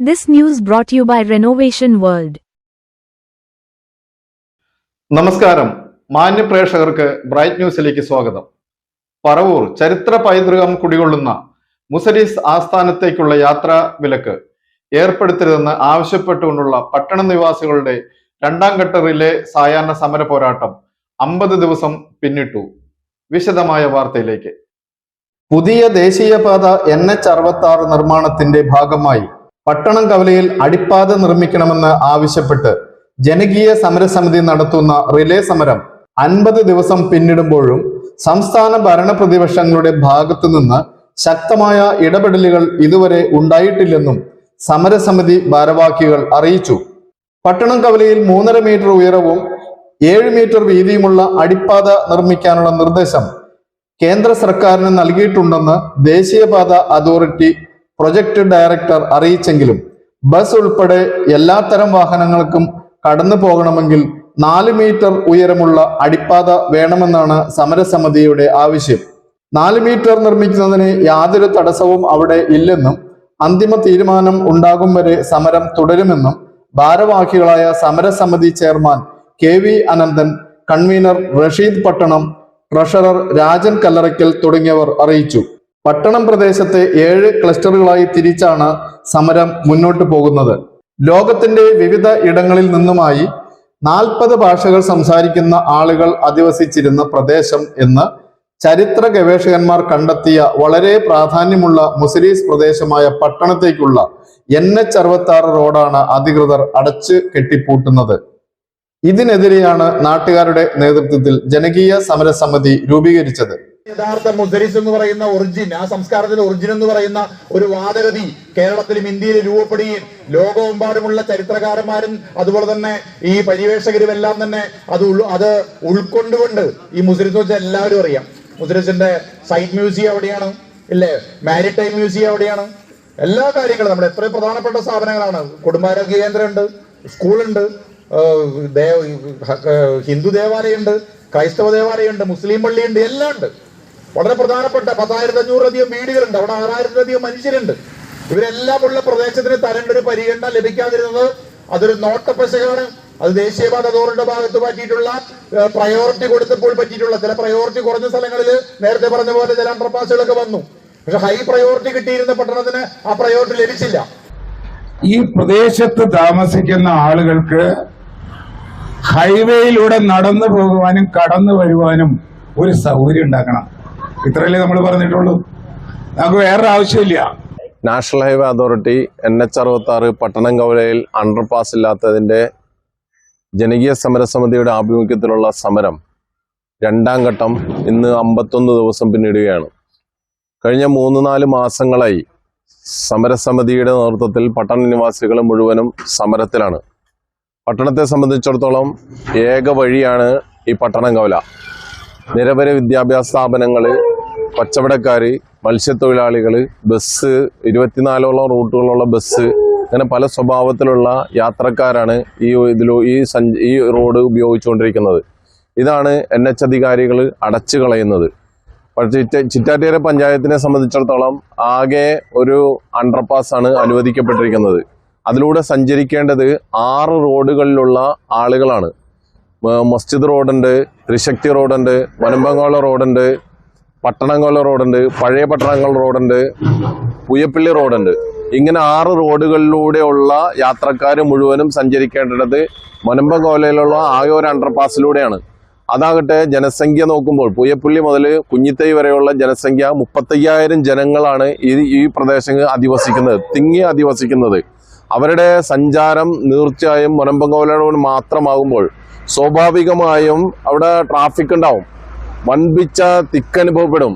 This news brought to you by Renovation World. നമസ്കാരം, മാന്യ പ്രേക്ഷകർക്ക് ബ്രൈറ്റ് ന്യൂസിലേക്ക് സ്വാഗതം. പറവൂർ ചരിത്ര പൈതൃകം കുടികൊള്ളുന്ന മുസരീസ് ആസ്ഥാനത്തേക്കുള്ള യാത്രാ വിലക്ക് ഏർപ്പെടുത്തരുതെന്ന് ആവശ്യപ്പെട്ടുകൊണ്ടുള്ള പട്ടണ നിവാസികളുടെ രണ്ടാം ഘട്ട റിലേ സായാഹ്ന സമര പോരാട്ടം 50 ദിവസം പിന്നിട്ടു. വിശദമായ വാർത്തയിലേക്ക്. പുതിയ ദേശീയപാത NH-66 നിർമ്മാണത്തിന്റെ ഭാഗമായി പട്ടണം കവലയിൽ അടിപ്പാത നിർമ്മിക്കണമെന്ന് ആവശ്യപ്പെട്ട് ജനകീയ സമരസമിതി നടത്തുന്ന റിലേ സമരം 50 ദിവസം പിന്നിടുമ്പോഴും സംസ്ഥാന ഭരണ പ്രതിപക്ഷങ്ങളുടെ ഭാഗത്തു നിന്ന് ശക്തമായ ഇടപെടലുകൾ ഇതുവരെ ഉണ്ടായിട്ടില്ലെന്നും സമരസമിതി ഭാരവാഹികൾ അറിയിച്ചു. പട്ടണം കവലയിൽ 3.5 മീറ്റർ ഉയരവും 7 മീറ്റർ വീതിയുമുള്ള അടിപ്പാത നിർമ്മിക്കാനുള്ള നിർദ്ദേശം കേന്ദ്ര സർക്കാരിന് നൽകിയിട്ടുണ്ടെന്ന് ദേശീയപാത അതോറിറ്റി പ്രൊജക്ട് ഡയറക്ടർ അറിയിച്ചെങ്കിലും ബസ് ഉൾപ്പെടെ എല്ലാത്തരം വാഹനങ്ങൾക്കും കടന്നു പോകണമെങ്കിൽ 4 മീറ്റർ ഉയരമുള്ള അടിപ്പാത വേണമെന്നാണ് സമരസമിതിയുടെ ആവശ്യം. 4 മീറ്റർ നിർമ്മിക്കുന്നതിന് യാതൊരു തടസ്സവും അവിടെ ഇല്ലെന്നും അന്തിമ തീരുമാനം ഉണ്ടാകും വരെ സമരം തുടരുമെന്നും ഭാരവാഹികളായ സമരസമിതി chairman KV Ananthan, convener Rasheed Pattanam, treasurer Rajan Kallarakkal തുടങ്ങിയവർ അറിയിച്ചു. പട്ടണം പ്രദേശത്തെ 7 ക്ലസ്റ്ററുകളായി തിരിച്ചാണ് സമരം മുന്നോട്ട് പോകുന്നത്. ലോകത്തിന്റെ വിവിധ ഇടങ്ങളിൽ നിന്നുമായി 40 ഭാഷകൾ സംസാരിക്കുന്ന ആളുകൾ അധിവസിച്ചിരുന്ന പ്രദേശം എന്ന് ചരിത്ര ഗവേഷകന്മാർ കണ്ടെത്തിയ വളരെ പ്രാധാന്യമുള്ള മുസരീസ് പ്രദേശമായ പട്ടണത്തേക്കുള്ള NH-66 റോഡാണ് അധികൃതർ അടച്ചു കെട്ടിപ്പൂട്ടുന്നത്. ഇതിനെതിരെയാണ് നാട്ടുകാരുടെ നേതൃത്വത്തിൽ ജനകീയ സമരസമിതി രൂപീകരിച്ചത്. യഥാർത്ഥ മുസരീസ് എന്ന് പറയുന്ന ഒറിജിൻ, ആ സംസ്കാരത്തിന്റെ ഒറിജിൻ എന്ന് പറയുന്ന ഒരു വാദഗതി കേരളത്തിലും ഇന്ത്യയിലും രൂപപ്പെടുകയും ലോകമെമ്പാടുമുള്ള ചരിത്രകാരന്മാരും അതുപോലെ തന്നെ ഈ പരിവേഷകരും എല്ലാം തന്നെ അത് ഉൾക്കൊണ്ടുകൊണ്ട് ഈ മുസരീസ് വെച്ചാൽ എല്ലാവരും അറിയാം. മുസരീസിന്റെ സൈറ്റ് മ്യൂസിയം അവിടെയാണ്, ഇല്ലേ? മാരിടൈം മ്യൂസിയം അവിടെയാണ്. എല്ലാ കാര്യങ്ങളും നമ്മുടെ എത്രയും പ്രധാനപ്പെട്ട സ്ഥാപനങ്ങളാണ്. കുടുംബാരോഗ്യ കേന്ദ്രമുണ്ട്, സ്കൂളുണ്ട്, ഹിന്ദു ദേവാലയമുണ്ട്, ക്രൈസ്തവ ദേവാലയമുണ്ട്, മുസ്ലിം പള്ളിയുണ്ട്, എല്ലാം ഉണ്ട്. വളരെ പ്രധാനപ്പെട്ട 10,500-ലധികം വീടുകളുണ്ട്, അവിടെ 6,000-ലധികം മനുഷ്യരുണ്ട്. ഇവരെല്ലാം ഉള്ള പ്രദേശത്തിന് തരേണ്ട ഒരു പരിഗണന ലഭിക്കാതിരുന്നത് അതൊരു നോട്ടപ്പശകാണ്. അത് ദേശീയപാത അതോറിറ്റിയുടെ ഭാഗത്ത് പറ്റിയിട്ടുള്ള പ്രയോറിറ്റി കൊടുത്തപ്പോൾ പറ്റിയിട്ടുള്ള ചില പ്രയോറിറ്റി കുറഞ്ഞ സ്ഥലങ്ങളിൽ നേരത്തെ പറഞ്ഞ പോലെ ചില അണ്ടർപാസുകളൊക്കെ വന്നു. പക്ഷെ ഹൈ പ്രയോറിറ്റി കിട്ടിയിരുന്ന പട്ടണത്തിന് ആ പ്രയോറിറ്റി ലഭിച്ചില്ല. ഈ പ്രദേശത്ത് താമസിക്കുന്ന ആളുകൾക്ക് ഹൈവേയിലൂടെ നടന്നു പോകുവാനും കടന്നു വരുവാനും ഒരു സൗകര്യം ഉണ്ടാക്കണം. ഇത്രയല്ലേ നമ്മൾ പറഞ്ഞിട്ടുള്ളൂ. നമുക്ക് വേറെ ആവശ്യമില്ല. നാഷണൽ ഹൈവേ അതോറിറ്റി NH-66 പട്ടണം കവലയിൽ അണ്ടർപാസ് ഇല്ലാത്തതിന്റെ ജനകീയ സമരസമിതിയുടെ ആഭിമുഖ്യത്തിലുള്ള സമരം രണ്ടാം ഘട്ടം ഇന്ന് 51 ദിവസം പിന്നിടുകയാണ്. കഴിഞ്ഞ 3-4 മാസങ്ങളായി സമരസമിതിയുടെ നേതൃത്വത്തിൽ പട്ടണ നിവാസികൾ മുഴുവനും സമരത്തിലാണ്. പട്ടണത്തെ സംബന്ധിച്ചിടത്തോളം ഏക വഴിയാണ് ഈ പട്ടണം കവല. നിരവധി വിദ്യാഭ്യാസ സ്ഥാപനങ്ങള്, കച്ചവടക്കാര്, മത്സ്യത്തൊഴിലാളികള്, ബസ്, 24ഓളം റൂട്ടുകളുള്ള ബസ്, അങ്ങനെ പല സ്വഭാവത്തിലുള്ള യാത്രക്കാരാണ് ഈ റോഡ് ഉപയോഗിച്ചുകൊണ്ടിരിക്കുന്നത്. ഇതാണ് NH അധികാരികൾ അടച്ചു കളയുന്നത്. ചിറ്റാറ്റുകര പഞ്ചായത്തിനെ സംബന്ധിച്ചിടത്തോളം ആകെ ഒരു അണ്ടർപാസ് ആണ് അനുവദിക്കപ്പെട്ടിരിക്കുന്നത്. അതിലൂടെ സഞ്ചരിക്കേണ്ടത് 6 റോഡുകളിലുള്ള ആളുകളാണ്. മസ്ജിദ് റോഡുണ്ട്, ത്രിശക്തി റോഡുണ്ട്, വനമ്പങ്കോള റോഡുണ്ട്, പട്ടണങ്കോള റോഡുണ്ട്, പഴയ പട്ടണങ്ങൾ റോഡുണ്ട്, പുയപ്പള്ളി റോഡുണ്ട്. ഇങ്ങനെ 6 റോഡുകളിലൂടെയുള്ള യാത്രക്കാർ മുഴുവനും സഞ്ചരിക്കേണ്ടത് വനമ്പങ്കോലയിലുള്ള ആകെ ഒരു അണ്ടർപാസിലൂടെയാണ്. അതാകട്ടെ ജനസംഖ്യ നോക്കുമ്പോൾ പുയപ്പള്ളി മുതൽ കുഞ്ഞിത്തൈ വരെയുള്ള ജനസംഖ്യ 35,000 ജനങ്ങളാണ് ഈ പ്രദേശങ്ങൾ തിങ്ങി അധിവസിക്കുന്നത്. അവരുടെ സഞ്ചാരം തീർച്ചയായും വനമ്പങ്കോലയോട് മാത്രമാകുമ്പോൾ സ്വാഭാവികമായും അവിടെ ട്രാഫിക് ഉണ്ടാവും, വൻപിച്ച തിക്കനുഭവപ്പെടും.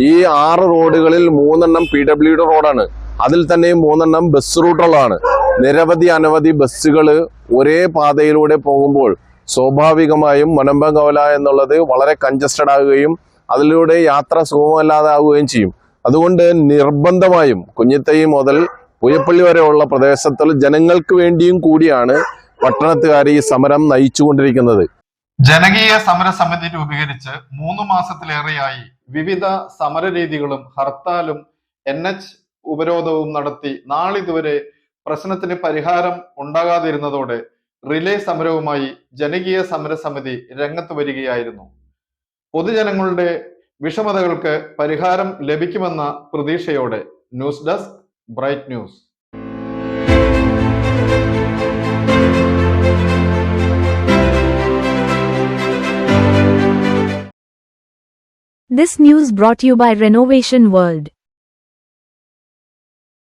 ഈ 6 റോഡുകളിൽ 3 PWD റോഡാണ്. അതിൽ തന്നെ 3 ബസ് റൂട്ടുകളാണ്. അനവധി ബസ്സുകൾ ഒരേ പാതയിലൂടെ പോകുമ്പോൾ സ്വാഭാവികമായും വനമ്പങ്കോല എന്നുള്ളത് വളരെ കൺജസ്റ്റഡ് ആകുകയും അതിലൂടെ യാത്ര സുഗമമല്ലാതാവുകയും ചെയ്യും. അതുകൊണ്ട് നിർബന്ധമായും കുഞ്ഞിത്തൈ മുതൽ പുയപ്പള്ളി വരെയുള്ള പ്രദേശത്തുള്ള ജനങ്ങൾക്ക് വേണ്ടിയും കൂടിയാണ് പട്ടണത്തുകാർ ഈ സമരം നയിച്ചുകൊണ്ടിരിക്കുന്നത്. ജനകീയ സമരസമിതി രൂപീകരിച്ച് 3 മാസത്തിലേറെയായി വിവിധ സമരരീതികളും ഹർത്താലും NH ഉപരോധവും നടത്തി നാളിതുവരെ പ്രശ്നത്തിന് പരിഹാരം ഉണ്ടാകാതിരുന്നതോടെ റിലേ സമരവുമായി ജനകീയ സമരസമിതി രംഗത്ത് വരികയായിരുന്നു. പൊതുജനങ്ങളുടെ വിഷമതകൾക്ക് പരിഹാരം ലഭിക്കുമെന്ന പ്രതീക്ഷയോടെ. News desk, bright news. This news brought you by Renovation World.